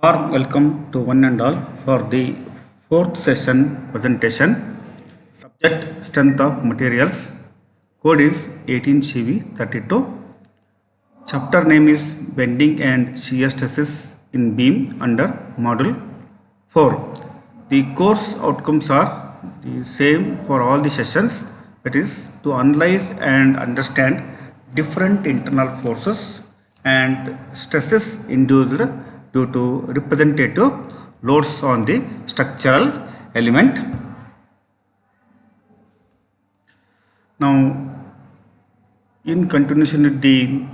Warm welcome to one and all for the fourth session presentation. Subject strength of materials. Code is 18CV32. Chapter name is bending and shear stresses in beam under module 4. The course outcomes are the same for all the sessions, that is to analyze and understand different internal forces and stresses induced due to representative loads on the structural element. Now, in continuation with the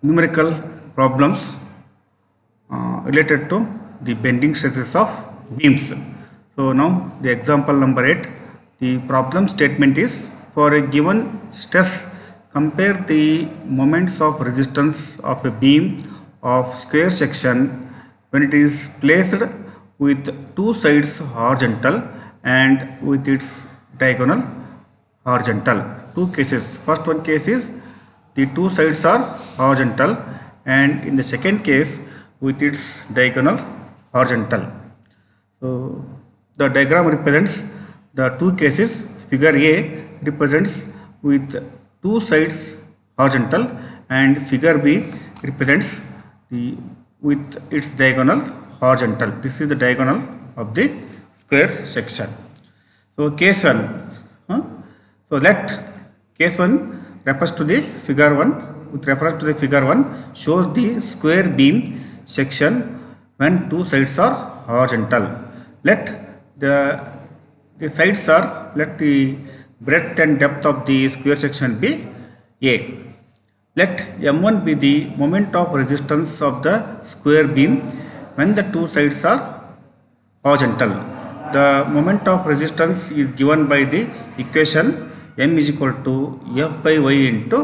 numerical problems related to the bending stresses of beams. So now the example number 8, the problem statement is for a given stress, compare the moments of resistance of a beam of square section when it is placed with two sides horizontal and with its diagonal horizontal. Two cases. First one case is the two sides are horizontal, and in the second case with its diagonal horizontal. So the diagram represents the two cases. Figure A represents with two sides horizontal and figure B represents the with its diagonal horizontal. This is the diagonal of the square section. So case 1. So let case 1 refers to the figure 1. With reference to the figure 1 shows the square beam section when two sides are horizontal. Let the sides are, let the breadth and depth of the square section be A. Let M1 be the moment of resistance of the square beam when the two sides are horizontal. The moment of resistance is given by the equation M is equal to F by Y into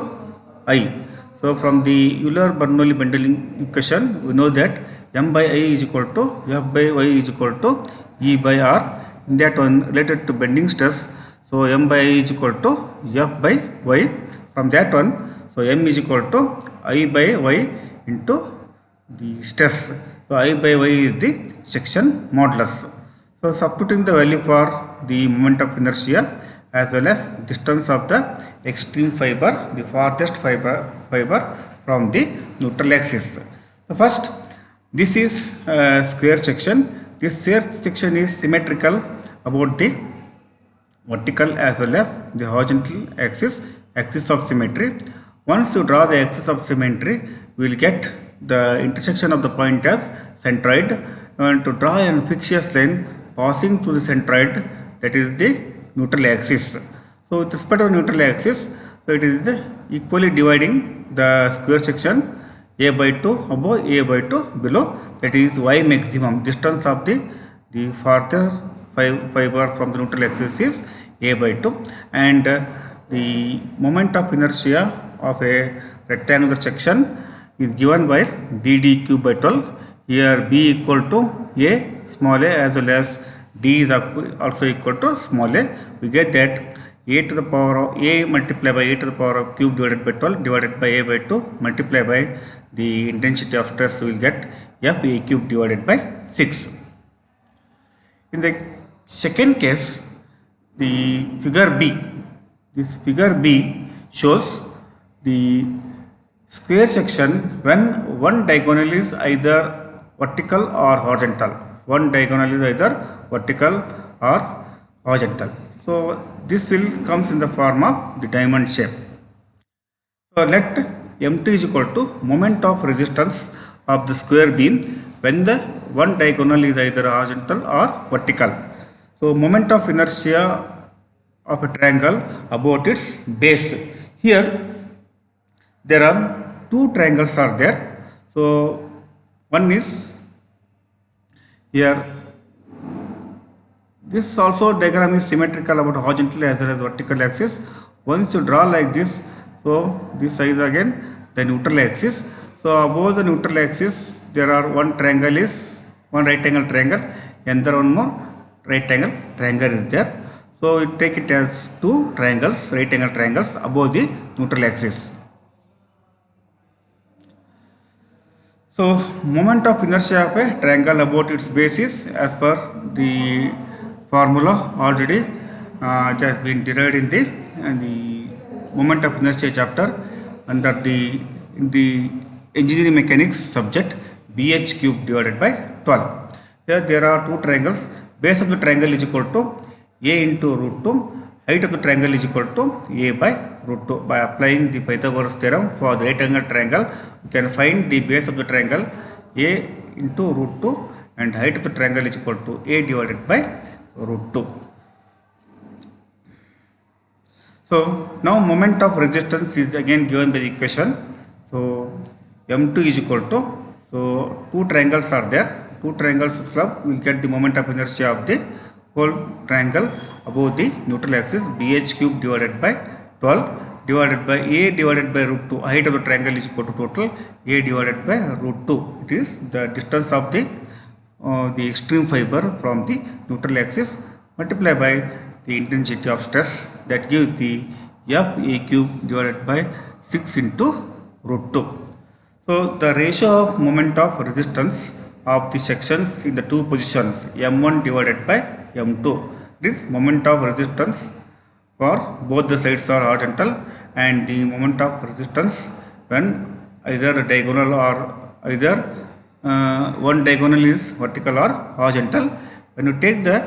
I. So from the Euler-Bernoulli bundling equation, we know that M by I is equal to F by Y is equal to E by R. In that one related to bending stress, so M by I is equal to F by Y. From that one, so M is equal to I by Y into the stress. So I by Y is the section modulus. So substituting the value for the moment of inertia as well as distance of the extreme fiber, the farthest fiber from the neutral axis. So first, this is a square section. This square section is symmetrical about the vertical as well as the horizontal axis of symmetry. Once you draw the axis of symmetry, we will get the intersection of the point as centroid, and to draw an fictitious line passing through the centroid, that is the neutral axis. So with respect to the neutral axis, so it is equally dividing the square section A by 2 above, A by 2 below, that is Y maximum. Distance of the farther fiber from the neutral axis is A by 2, and the moment of inertia of a rectangular section is given by BD cube by 12. Here B equal to A small a as well as D is also equal to small a. We get that A to the power of A multiplied by A to the power of cube divided by 12 divided by A by 2 multiplied by the intensity of stress, we will get F A cube divided by 6. In the second case, the figure B, this figure B shows the square section when one diagonal is either vertical or horizontal. One diagonal is either vertical or horizontal. So this will comes in the form of the diamond shape. So let M2 is equal to moment of resistance of the square beam when the one diagonal is either horizontal or vertical. So moment of inertia of a triangle about its base. Here there are two triangles are there. So one is here. This also diagram is symmetrical about horizontal as well as vertical axis. Once you draw like this, so this is again the neutral axis. So above the neutral axis there are one triangle is one right angle triangle, and there one more right angle triangle is there. So we take it as two triangles, right angle triangles above the neutral axis. So moment of inertia of a triangle about its basis as per the formula already it has been derived in the moment of inertia chapter under the engineering mechanics subject bh cube divided by 12. Here there are two triangles. Base of the triangle is equal to a into root 2. Height of the triangle is equal to a by root 2. By applying the Pythagoras theorem for the right angle triangle, you can find the base of the triangle a into root 2 and height of the triangle is equal to a divided by root 2. So now moment of resistance is again given by the equation. So m2 is equal to, so two triangles are there. Two triangles club will get the moment of inertia of the whole triangle above the neutral axis bh cube divided by 12 divided by a divided by root 2. Height of the triangle is equal to total a divided by root 2. It is the distance of the extreme fiber from the neutral axis multiplied by the intensity of stress, that gives the f a cube divided by 6 into root 2. So the ratio of moment of resistance of the sections in the two positions m1 divided by m2. This moment of resistance for both the sides are horizontal, and the moment of resistance when either diagonal or either one diagonal is vertical or horizontal. When you take the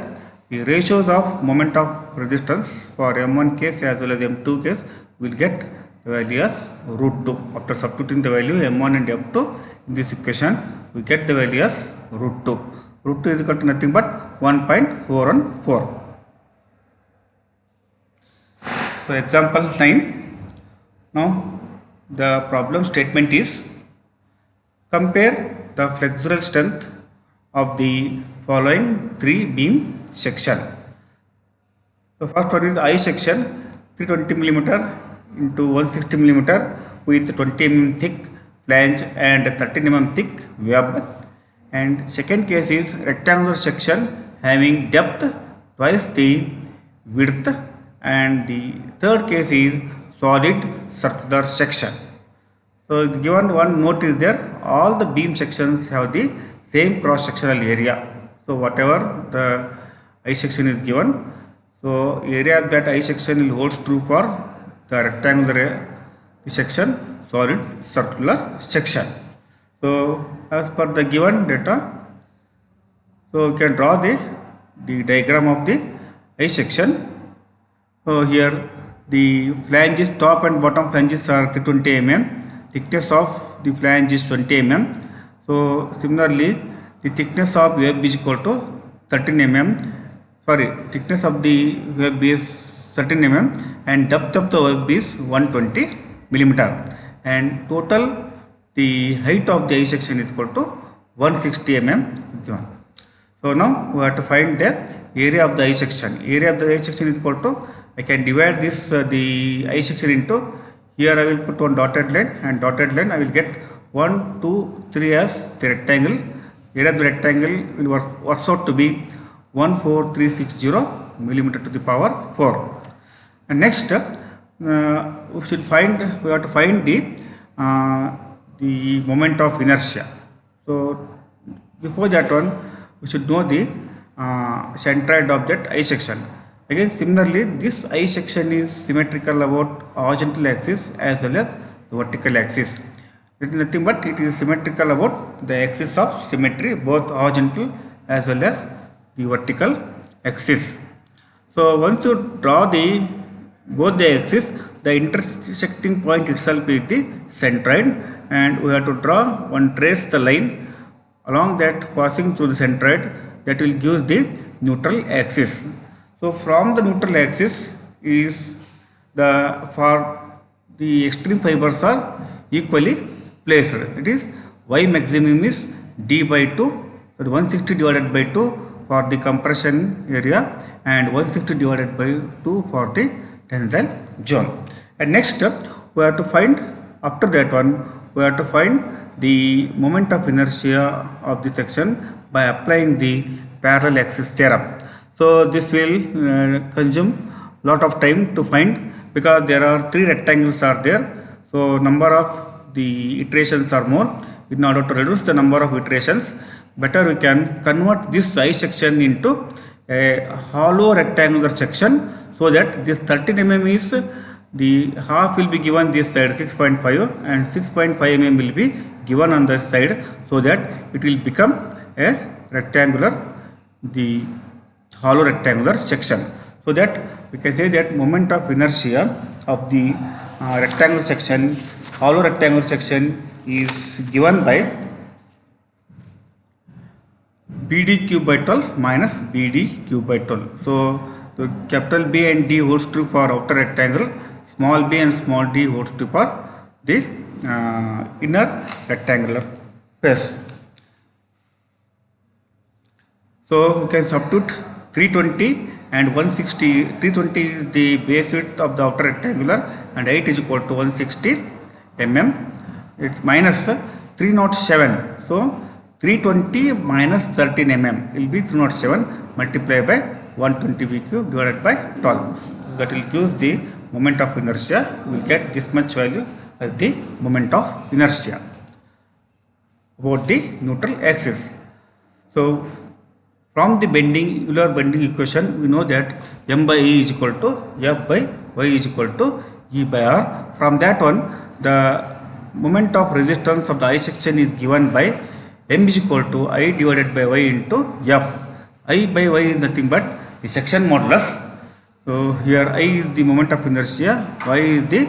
ratios of moment of resistance for m1 case as well as m2 case, we will get the value as root 2. After substituting the value m1 and m2 in this equation, we get the value as root 2. Root 2 is equal to nothing but 1.414. So example 9. Now the problem statement is, compare the flexural strength of the following three beam section. So first one is I section 320 mm into 160 mm with 20 mm thick flange and 13 mm thick web. And second case is rectangular section having depth twice the width. And the third case is solid circular section. So given one note is there, all the beam sections have the same cross sectional area. So whatever the I section is given, so area of that I section will holds true for the rectangular section, solid circular section. So as per the given data, so we can draw the diagram of the I section. So here the flanges, top and bottom flanges are 320 mm. Thickness of the flange is 20 mm. So similarly, the thickness of web is equal to 13 mm. Sorry, thickness of the web is 13 mm and depth of the web is 120 mm. And total the height of the I section is equal to 160 mm given. So now we have to find the area of the I section. Area of the I section is equal to, I can divide this the I section into, here I will put one dotted line, and dotted line I will get 1, 2, 3 as the rectangle. Area of the rectangle will works out to be 14360 millimeter to the power 4. And next we have to find the moment of inertia. So before that one, we should know the centroid of that I section. Again similarly, this I section is symmetrical about horizontal axis as well as the vertical axis. It is nothing but it is symmetrical about the axis of symmetry, both horizontal as well as the vertical axis. So once you draw both the axis, the intersecting point itself is the centroid, and we have to trace the line along that passing through the centroid, that will give the neutral axis. So from the neutral axis is for the extreme fibers are equally placed. It is y maximum is d by 2, so 160 divided by 2 for the compression area and 160 divided by 2 for the tensile zone. And next we have to find, after that one, we have to find the moment of inertia of the section by applying the parallel axis theorem. So this will consume lot of time to find, because there are three rectangles are there. So number of the iterations are more. In order to reduce the number of iterations, better we can convert this I section into a hollow rectangular section, so that this 13 mm is the half will be given this side 6.5 and 6.5 mm will be given on the side, so that it will become a rectangular, the hollow rectangular section. So that we can say that moment of inertia of the rectangular section, hollow rectangular section, is given by BD cube by 12 minus BD cube by 12. So the capital B and D holds true for outer rectangle, small b and small d holds true for the inner rectangular face. So we can substitute 320 and 160. 320 is the base width of the outer rectangular and height is equal to 160 mm. It's minus 307. So 320 minus 13 mm will be 307 multiplied by 120 v cube divided by 12. That will give the moment of inertia. We will get this much value as the moment of inertia about the neutral axis. So from the Euler bending equation, we know that m by e is equal to f by y is equal to e by r. From that one, the moment of resistance of the I section is given by m is equal to I divided by y into f. I by y is nothing but the section modulus. So here I is the moment of inertia, y is the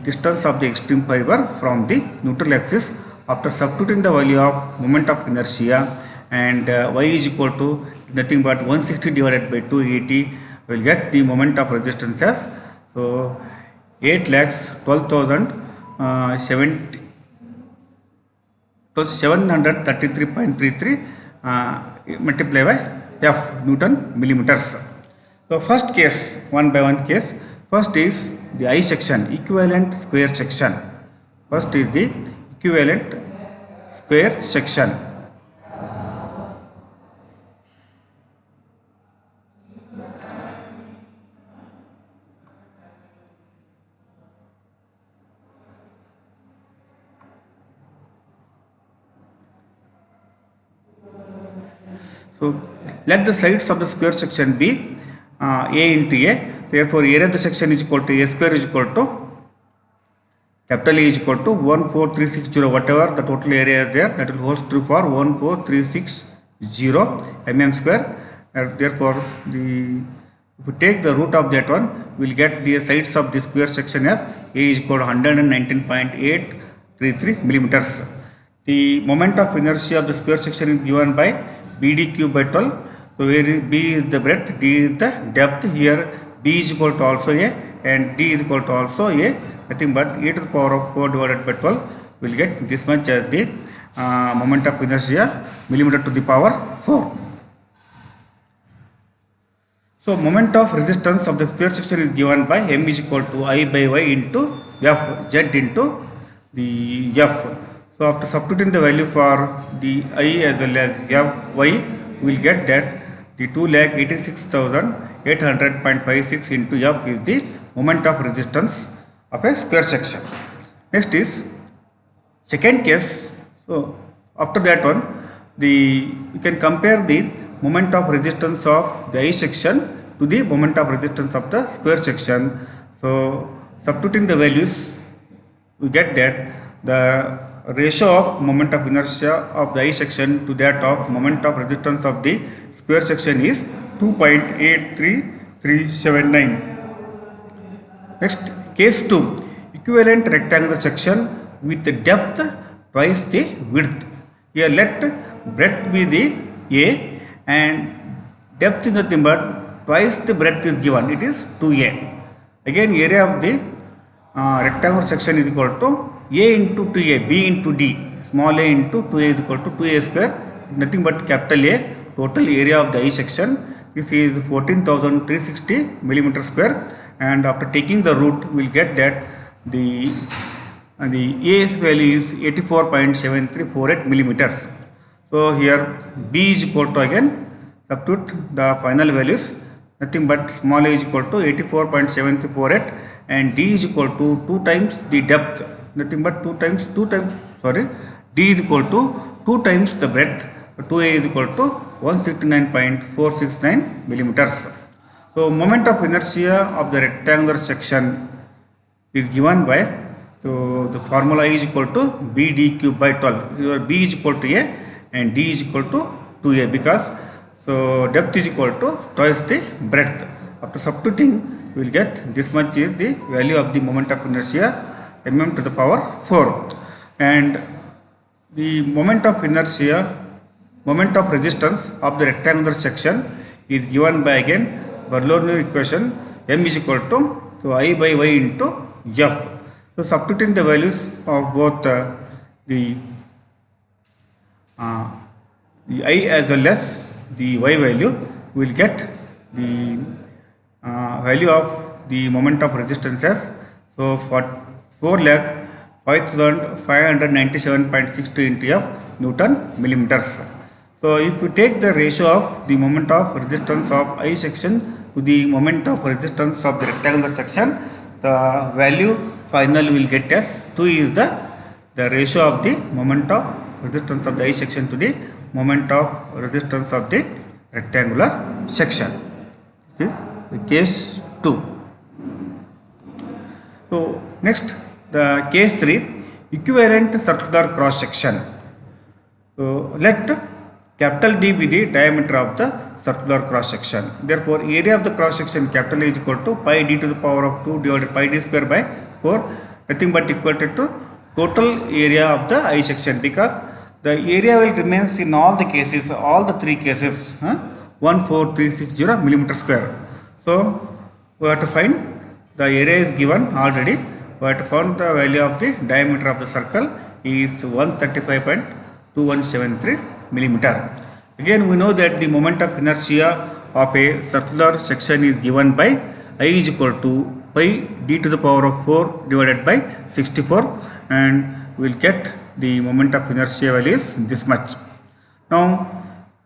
distance of the extreme fiber from the neutral axis. After substituting the value of moment of inertia and y is equal to nothing but 160 divided by 280, we will get the moment of resistance as so 733.33 multiplied by f Newton millimeters. So first case, one by one case. First is the I section, equivalent square section. First is the equivalent square section. So let the sides of the square section be a into a. Therefore, area of the section is equal to a square is equal to capital A is equal to 14360, whatever the total area is there, that will hold true for 14360 mm square. Therefore, if we take the root of that one, we will get the sides of the square section as A is equal to 119.833 millimeters. The moment of inertia of the square section is given by BD cube by 12. So where B is the breadth, D is the depth. Here B is equal to also A and D is equal to also A. Nothing but e to the power of 4 divided by 12. We will get this much as the moment of inertia, millimeter to the power 4. So moment of resistance of the square section is given by m is equal to I by y into f, z into the f. So after substituting the value for the I as well as f, y, we will get that the 2,86,800.56 into f is the moment of resistance of a square section. Next is second case. So after that one, you can compare the moment of resistance of the I section to the moment of resistance of the square section. So substituting the values, we get that the ratio of moment of inertia of the I section to that of moment of resistance of the square section is 2.83379. Next, case 2, equivalent rectangular section with the depth twice the width. Here let breadth be the A and depth is nothing but twice the breadth is given, it is 2A. Again, area of the rectangular section is equal to A into 2A, B into D, small a into 2A is equal to 2A square, nothing but capital A. Total area of the I section, this is 14,360 millimeter square, and after taking the root, we will get that the A's value is 84.7348 millimeters. So here B is equal to, again substitute the final values, nothing but small a is equal to 84.7348 and D is equal to 2 times the depth, nothing but 2 times d is equal to 2 times the breadth, 2a is equal to 169.469 millimeters. So moment of inertia of the rectangular section is given by, so the formula is equal to b d cube by 12. Here b is equal to a and d is equal to 2a, because so depth is equal to twice the breadth. After substituting, we will get this much is the value of the moment of inertia, mm to the power 4. And the moment of inertia, moment of resistance of the rectangular section is given by again Bernoulli equation, m is equal to so I by y into f. So substituting the values of both the I as well as the y value, we will get the value of the moment of resistance as, so for 4,0597.62 into f Newton millimeters. So if you take the ratio of the moment of resistance of I section to the moment of resistance of the rectangular section, the value final will get as 2 is the ratio of the moment of resistance of the I section to the moment of resistance of the rectangular section. This is the case 2. So next, the case 3, equivalent circular cross section. So let capital D be the diameter of the circular cross section. Therefore, area of the cross section capital A is equal to pi d to the power of 2 divided pi d square by 4, nothing but equal to total area of the I section, because the area will remain in all the cases, all the 3 cases, 14360 millimeter square. So we have to find the area is given already. We have to find the value of the diameter of the circle is 135.2173 millimeter. Again, we know that the moment of inertia of a circular section is given by I is equal to pi d to the power of 4 divided by 64, and we will get the moment of inertia value is this much. Now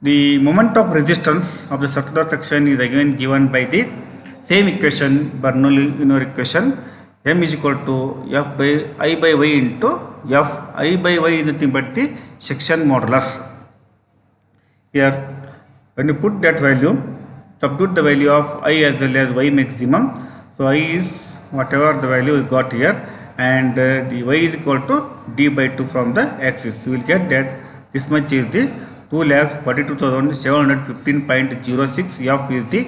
the moment of resistance of the circular section is again given by the same equation, Bernoulli equation, m is equal to f by I by y into f. I by y is nothing but the section modulus. Here when you put that value, substitute the value of I as well as y maximum. So I is whatever the value we got here, and the y is equal to d by 2 from the axis. You will get that this much is the 2,42,715.06 f is the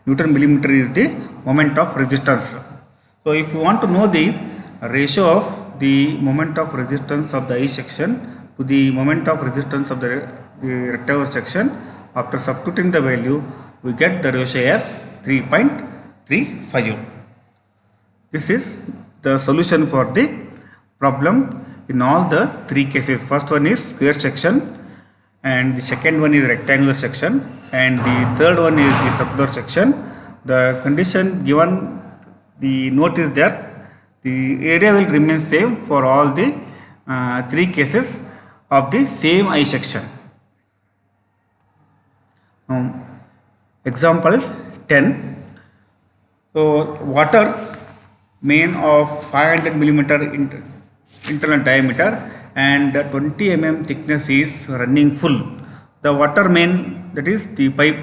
Newton millimeter is the moment of resistance. So if you want to know the ratio of the moment of resistance of the I section to the moment of resistance of the rectangular section, after substituting the value, we get the ratio as 3.35. This is the solution for the problem in all the 3 cases. First one is square section, and the second one is rectangular section, and the third one is the circular section. The condition given, the note is there, the area will remain same for all the 3 cases of the same I section. Example 10. So water main of 500 millimeter internal diameter and 20 mm thickness is running full. The water main, that is the pipe,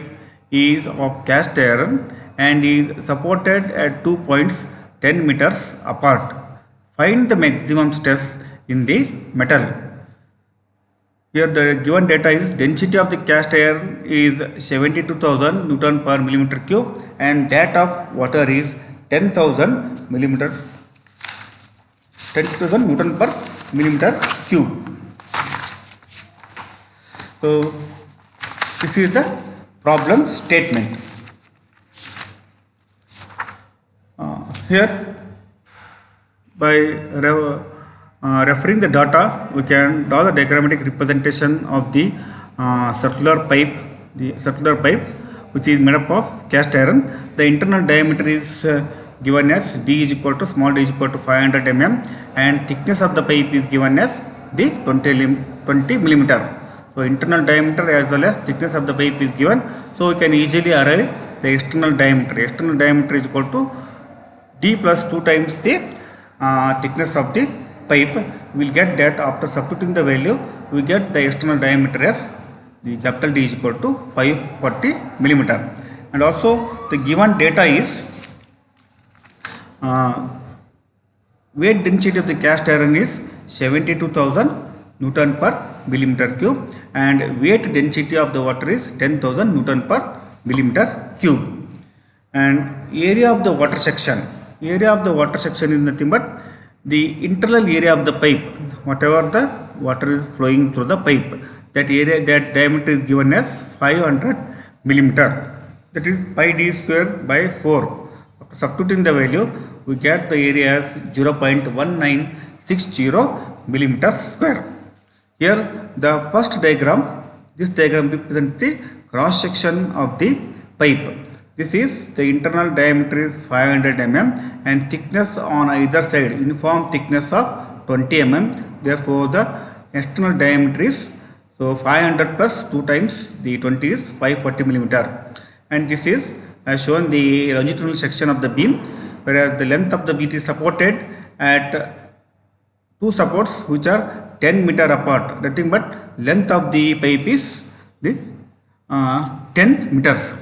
is of cast iron and is supported at 2 points 10 meters apart. Find the maximum stress in the metal. Here the given data is density of the cast iron is 72,000 Newton per millimeter cube, and that of water is 10,000 Newton per millimeter cube. So this is the problem statement. Here by referring the data, we can draw the diagrammatic representation of the circular pipe, which is made up of cast iron. The internal diameter is given as d is equal to small d is equal to 500 mm, and thickness of the pipe is given as the 20 millimeter. So internal diameter as well as thickness of the pipe is given. So we can easily arrive the external diameter. External diameter is equal to d plus 2 times the thickness of the pipe, we will get that after substituting the value, we get the external diameter as the capital D is equal to 540 millimeter. And also the given data is weight density of the cast iron is 72,000 Newton per millimeter cube, and weight density of the water is 10,000 Newton per millimeter cube. And area of the water section is nothing but the internal area of the pipe, whatever the water is flowing through the pipe, that area, that diameter is given as 500 millimeter, that is pi d square by 4. Substituting the value, we get the area as 0.1960 millimeter square. Here the first diagram, this diagram represents the cross section of the pipe. This is the internal diameter is 500 mm and thickness on either side, uniform thickness of 20 mm. Therefore the external diameter is, so 500 plus 2 times the 20 is 540 millimeter. And this is as shown the longitudinal section of the beam, whereas the length of the beam is supported at two supports which are 10 meter apart. Nothing but length of the pipe is the 10 meters.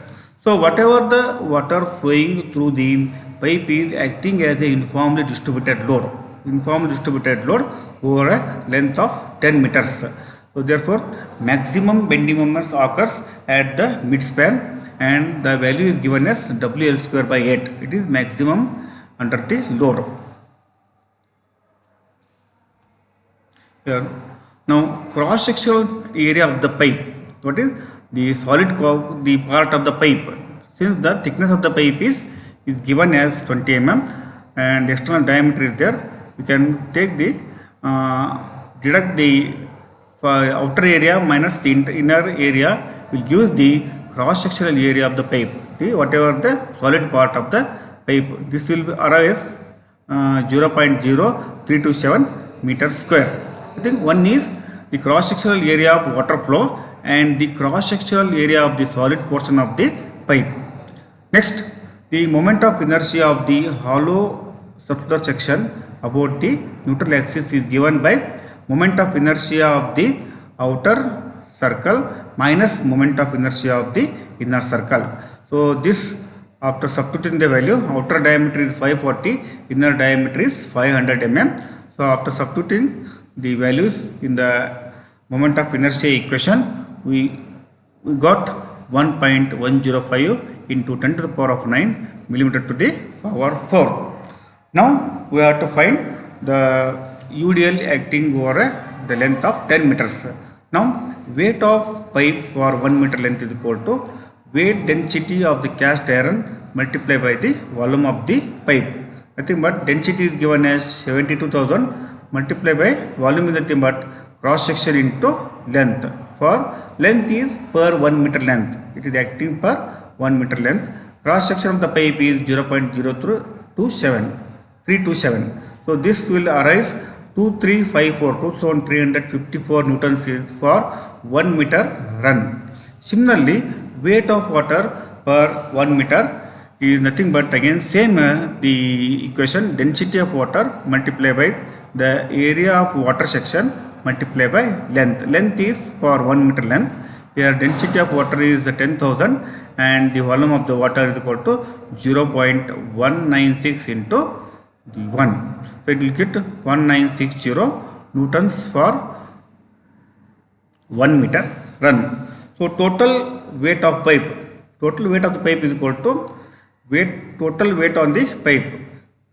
So whatever the water flowing through the pipe is acting as a uniformly distributed load over a length of 10 meters. So therefore maximum bending moments occurs at the midspan, and the value is given as WL square by 8. It is maximum under the load. Here now cross sectional area of the pipe, what is the solid the part of the pipe. Since the thickness of the pipe is given as 20 mm and the external diameter is there, we can take the deduct the outer area minus the inner area will give the cross sectional area of the pipe, whatever the solid part of the pipe. This will arrive as 0.0327 meters square. I think one is the cross sectional area of water flow and the cross sectional area of the solid portion of the pipe. Next, the moment of inertia of the hollow circular section about the neutral axis is given by moment of inertia of the outer circle minus moment of inertia of the inner circle. So this, after substituting the value, outer diameter is 540, inner diameter is 500 mm. So after substituting the values in the moment of inertia equation, we got 1.105 into 10 to the power of 9 millimeter to the power 4. Now we have to find the UDL acting over the length of 10 meters. Now weight of pipe for 1 meter length is equal to weight density of the cast iron multiplied by the volume of the pipe. Nothing but density is given as 72,000 multiplied by volume is nothing but cross section into length. For length is per 1 meter length, it is acting per 1 meter length. Cross section of the pipe is 0.0327. So this will arise 2354 newtons is for 1 meter run. Similarly, weight of water per 1 meter is nothing but again same the equation, density of water multiplied by the area of water section multiplied by length. Length is for 1 meter length. Here density of water is 10,000 and the volume of the water is equal to 0.196 into the 1. So it will get 1960 newtons for 1 meter run. So total weight of pipe, is equal to total weight on the pipe.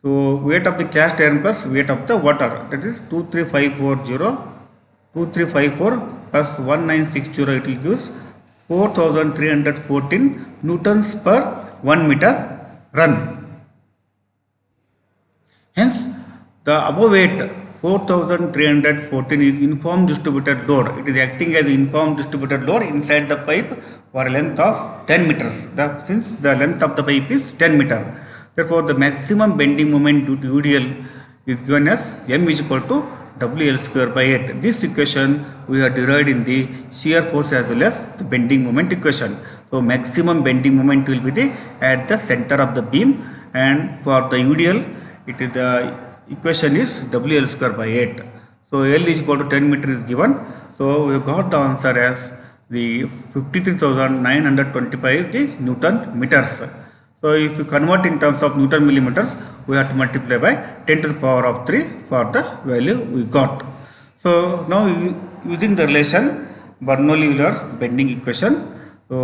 So weight of the cast iron plus weight of the water, that is 2354 plus 1960, it will give 4314 newtons per 1 meter run. Hence the above weight 4314 is uniform distributed load. It is acting as uniform distributed load inside the pipe for a length of 10 meters. Since the length of the pipe is 10 meter, therefore the maximum bending moment due to UDL is given as M is equal to WL square by 8. This equation we have derived in the shear force as well as the bending moment equation. So maximum bending moment will be at the center of the beam, and for the UDL it is the equation is WL square by 8. So L is equal to 10 meter is given. So we got the answer as the 53,925 is the Newton meters. So if you convert in terms of Newton millimeters, we have to multiply by 10 to the power of 3 for the value we got. So now using the relation Bernoulli-Euler bending equation, so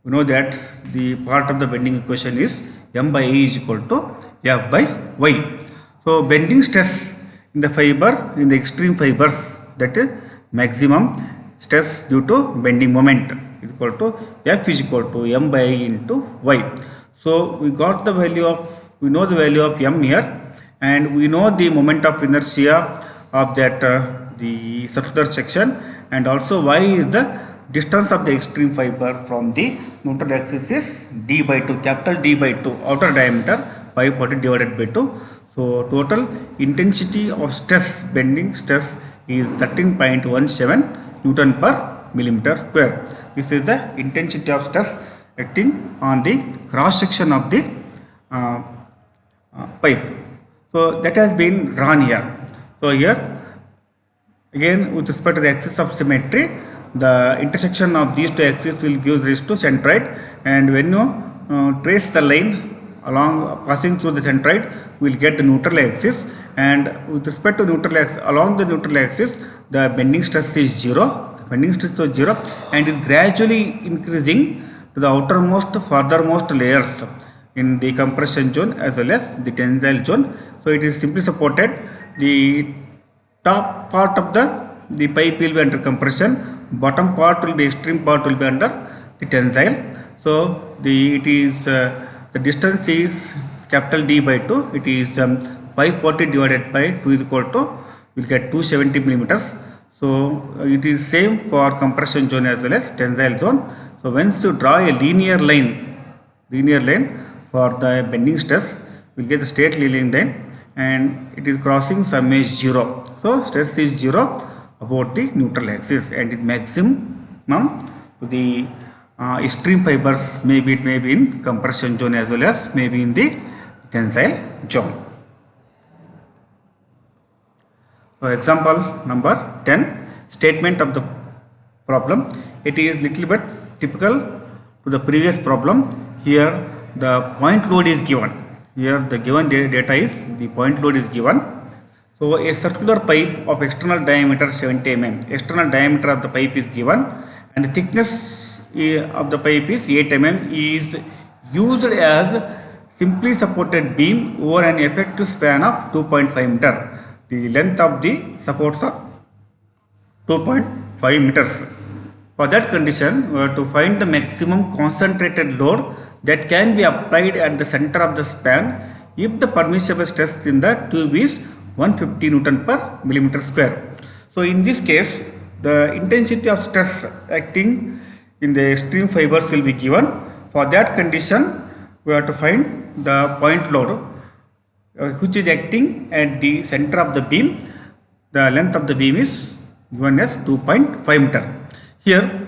we know that the part of the bending equation is m by E is equal to F by Y. So bending stress in the fiber, in the extreme fibers, that is maximum stress due to bending moment is equal to F is equal to m by I into Y. So we got the value of, we know the value of m here, and we know the moment of inertia of that the circular section, and also y is the distance of the extreme fiber from the neutral axis is d by 2, capital D by 2, outer diameter 540 divided by 2. So total intensity of stress, bending stress, is 13.17 Newton per millimeter square. This is the intensity of stress acting on the cross section of the pipe. So that has been drawn here. So here again, with respect to the axis of symmetry, the intersection of these two axes will give rise to centroid, and when you trace the line along passing through the centroid, we will get the neutral axis, and with respect to neutral axis, along the neutral axis, the bending stress is 0. The bending stress is 0 and is gradually increasing to the outermost, furthermost layers in the compression zone as well as the tensile zone. So it is simply supported. The top part of the pipe will be under compression, bottom part will be, extreme part will be under the tensile. So the distance is capital D by 2. It is 540 divided by 2 is equal to, we will get 270 millimeters. So it is same for compression zone as well as tensile zone. So once you draw a linear line for the bending stress, we will get the straight line, and it is crossing some is 0. So stress is 0 about the neutral axis, and it maximum to the extreme fibers, maybe it may be in compression zone as well as maybe in the tensile zone. So example number 10, statement of the problem. It is little bit typical to the previous problem. Here the point load is given. Here the given data is the point load is given. So a circular pipe of external diameter 70 mm. External diameter of the pipe is given, and the thickness of the pipe is 8 mm, is used as simply supported beam over an effective span of 2.5 meter. The length of the supports are 2.5 meters. For that condition, we have to find the maximum concentrated load that can be applied at the center of the span if the permissible stress in the tube is 150 Newton per millimeter square. So in this case, the intensity of stress acting in the extreme fibers will be given. For that condition, we have to find the point load which is acting at the center of the beam. The length of the beam is given as 2.5 meter. Here,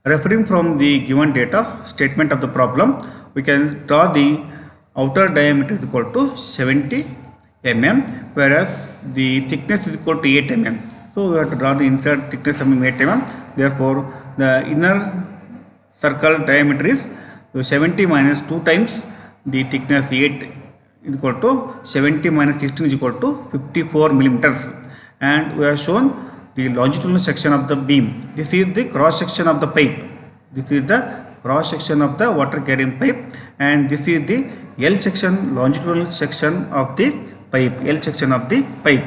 referring from the given data statement of the problem, we can draw the outer diameter is equal to 70 mm, whereas the thickness is equal to 8 mm. So we have to draw the inside thickness of 8 mm. Therefore, the inner circle diameter is 70 minus 2 times the thickness 8 is equal to 70 minus 16 is equal to 54 millimeters. And we have shown the longitudinal section of the beam. This is the cross section of the pipe. This is the cross section of the water carrying pipe, and this is the L section, longitudinal section of the pipe, L section of the pipe,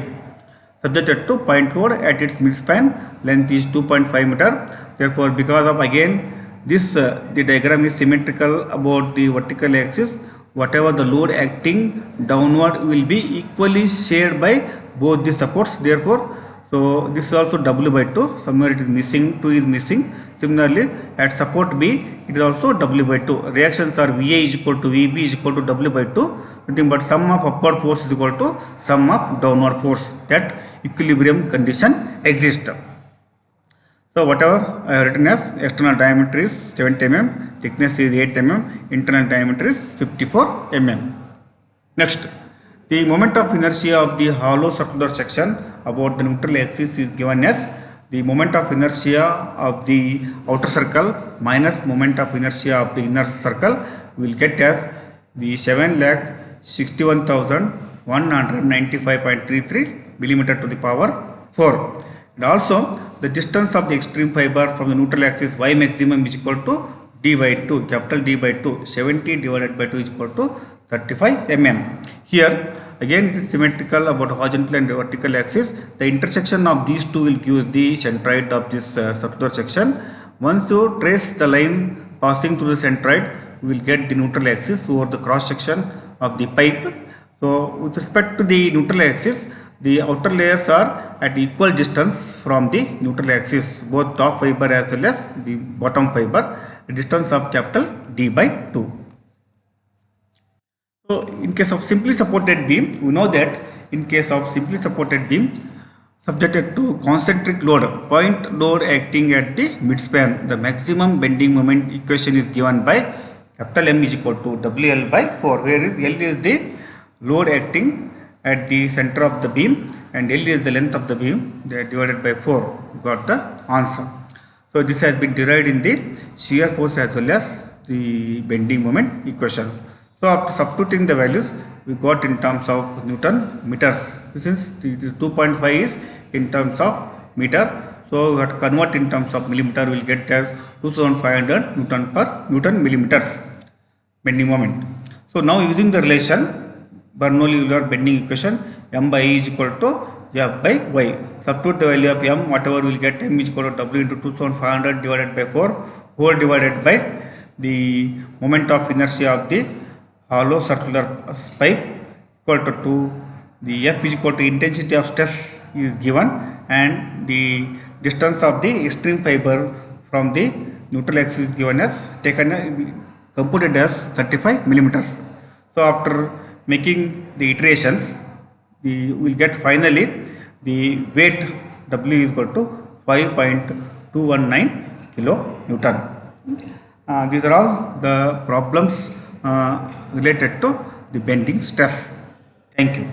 subjected to point load at its midspan. Length is 2.5 meter. Therefore, because of again this the diagram is symmetrical about the vertical axis, whatever the load acting downward will be equally shared by both the supports. Therefore, so this is also W by 2. Somewhere it is missing, 2 is missing. Similarly, at support B, it is also W by 2. Reactions are VA is equal to VB is equal to W by 2. Nothing but sum of upward force is equal to sum of downward force. That equilibrium condition exists. So whatever I have written as external diameter is 70 mm, thickness is 8 mm, internal diameter is 54 mm. Next, The moment of inertia of the hollow circular section about the neutral axis is given as the moment of inertia of the outer circle minus moment of inertia of the inner circle. We will get as the 7,61,195.33 millimeter to the power 4. And also the distance of the extreme fiber from the neutral axis y maximum is equal to d by 2, capital D by 2, 70 divided by 2 is equal to 35 mm. Here again it is symmetrical about horizontal and vertical axis. The intersection of these two will give the centroid of this circular section. Once you trace the line passing through the centroid, we will get the neutral axis over the cross section of the pipe. So with respect to the neutral axis, the outer layers are at equal distance from the neutral axis, both top fiber as well as the bottom fiber, a distance of capital D by 2. So in case of simply supported beam, we know that in case of simply supported beam subjected to concentric load, point load acting at the midspan, the maximum bending moment equation is given by capital M is equal to WL by 4, where is L is the load acting at the center of the beam and L is the length of the beam, they are divided by 4. We got the answer. So this has been derived in the shear force as well as the bending moment equation. So after substituting the values, we got in terms of Newton meters. Since this 2.5 is in terms of meter, so we have to convert in terms of millimeter. We will get as 2500 Newton per Newton millimeters bending moment. So now using the relation Bernoulli-Euler bending equation, M by E is equal to F by Y. Substitute the value of M, whatever we will get, M is equal to W into 2500 divided by 4 whole divided by the moment of inertia of the hollow circular pipe equal to 2. The F is equal to intensity of stress is given and the distance of the extreme fiber from the neutral axis is given as computed as 35 millimeters. So after making the iterations, we will get finally the weight W is equal to 5.219 kilonewton. These are all the problems related to the bending stress. Thank you.